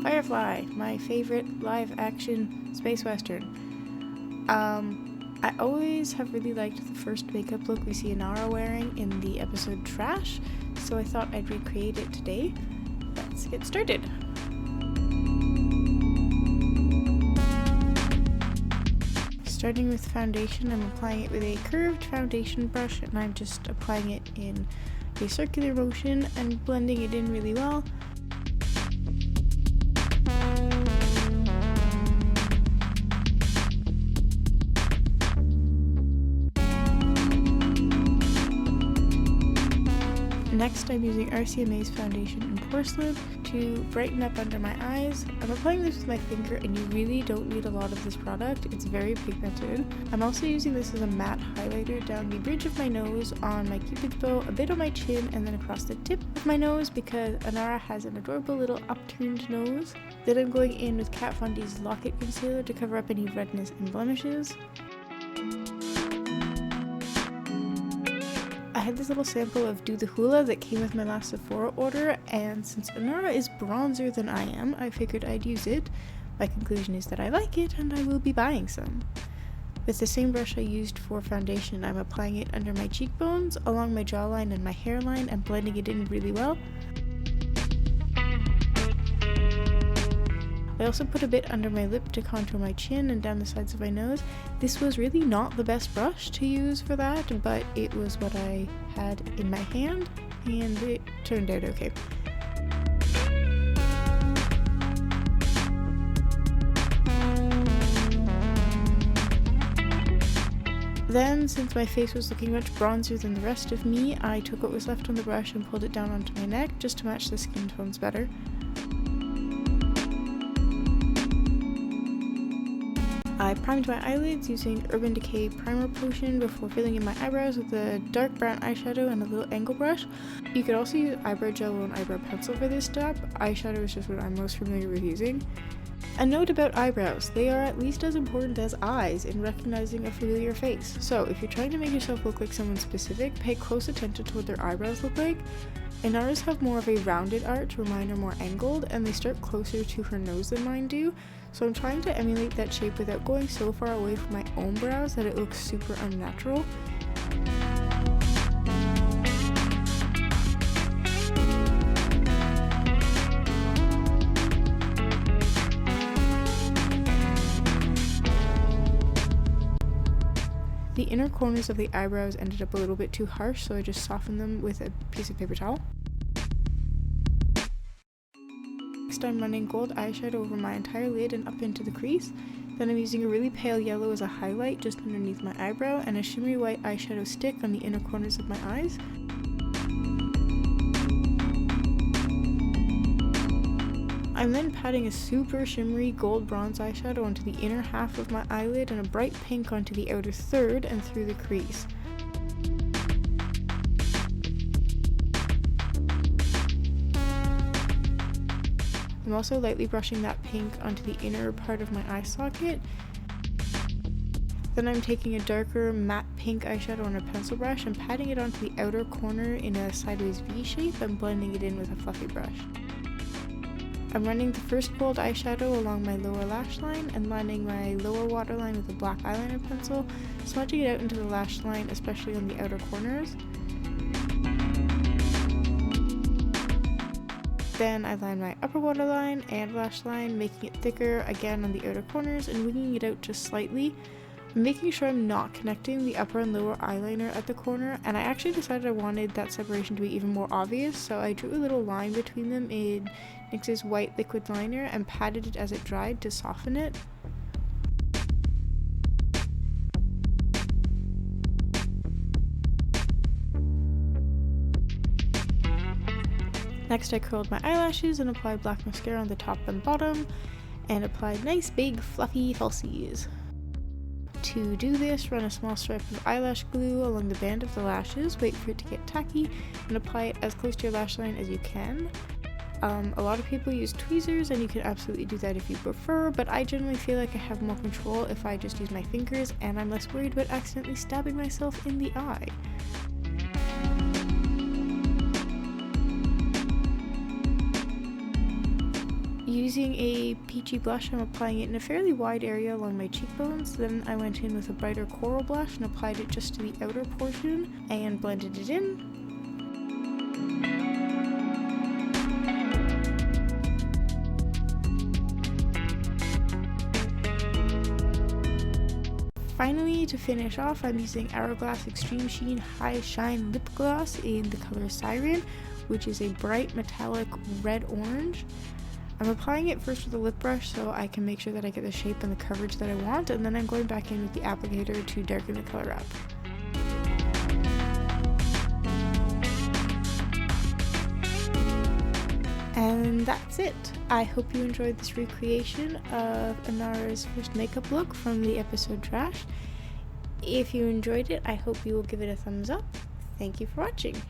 Firefly, my favorite live-action space western. I always have really liked the first makeup look we see Inara wearing in the episode Trash, so I thought I'd recreate it today. Let's get started. Starting with foundation, I'm applying it with a curved foundation brush, and I'm just applying it in a circular motion and blending it in really well. Next, I'm using RCMA's foundation in Porcelain to brighten up under my eyes. I'm applying this with my finger, and you really don't need a lot of this product. It's very pigmented. I'm also using this as a matte highlighter down the bridge of my nose, on my cupid's bow, a bit on my chin, and then across the tip of my nose because Inara has an adorable little upturned nose. Then I'm going in with Kat Von D's Lock-It Concealer to cover up any redness and blemishes. I had this little sample of Do the Hula that came with my last Sephora order, and since Inara is bronzer than I am, I figured I'd use it. My conclusion is that I like it, and I will be buying some. With the same brush I used for foundation, I'm applying it under my cheekbones, along my jawline and my hairline, and blending it in really well. I also put a bit under my lip to contour my chin and down the sides of my nose. This was really not the best brush to use for that, but it was what I had in my hand, and it turned out okay. Then, since my face was looking much bronzer than the rest of me, I took what was left on the brush and pulled it down onto my neck just to match the skin tones better. I primed my eyelids using Urban Decay Primer Potion before filling in my eyebrows with a dark brown eyeshadow and a little angle brush. You could also use eyebrow gel or an eyebrow pencil for this step. Eyeshadow is just what I'm most familiar with using. A note about eyebrows: they are at least as important as eyes in recognizing a familiar face. So if you're trying to make yourself look like someone specific, pay close attention to what their eyebrows look like. Inara's have more of a rounded arch, where mine are more angled, and they start closer to her nose than mine do. So I'm trying to emulate that shape without going so far away from my own brows that it looks super unnatural. The inner corners of the eyebrows ended up a little bit too harsh, so I just softened them with a piece of paper towel. Next, I'm running gold eyeshadow over my entire lid and up into the crease. Then I'm using a really pale yellow as a highlight just underneath my eyebrow, and a shimmery white eyeshadow stick on the inner corners of my eyes. I'm then patting a super shimmery gold bronze eyeshadow onto the inner half of my eyelid and a bright pink onto the outer third and through the crease. I'm also lightly brushing that pink onto the inner part of my eye socket. Then I'm taking a darker matte pink eyeshadow on a pencil brush and patting it onto the outer corner in a sideways V shape and blending it in with a fluffy brush. I'm running the first gold eyeshadow along my lower lash line and lining my lower waterline with a black eyeliner pencil, smudging it out into the lash line, especially on the outer corners. Then I line my upper waterline and lash line, making it thicker again on the outer corners and winging it out just slightly. I'm making sure I'm not connecting the upper and lower eyeliner at the corner, and I actually decided I wanted that separation to be even more obvious, so I drew a little line between them in NYX's white liquid liner and patted it as it dried to soften it. Next, I curled my eyelashes and applied black mascara on the top and bottom, and applied nice big fluffy falsies. To do this, run a small stripe of eyelash glue along the band of the lashes, wait for it to get tacky, and apply it as close to your lash line as you can. A lot of people use tweezers, and you can absolutely do that if you prefer, but I generally feel like I have more control if I just use my fingers, and I'm less worried about accidentally stabbing myself in the eye. Using a peachy blush, I'm applying it in a fairly wide area along my cheekbones. Then I went in with a brighter coral blush and applied it just to the outer portion and blended it in. Finally, to finish off, I'm using Hourglass Extreme Sheen High Shine Lip Gloss in the color Siren, which is a bright metallic red-orange. I'm applying it first with a lip brush so I can make sure that I get the shape and the coverage that I want, and then I'm going back in with the applicator to darken the color up. And that's it. I hope you enjoyed this recreation of Inara's first makeup look from the episode Trash. If you enjoyed it, I hope you will give it a thumbs up. Thank you for watching.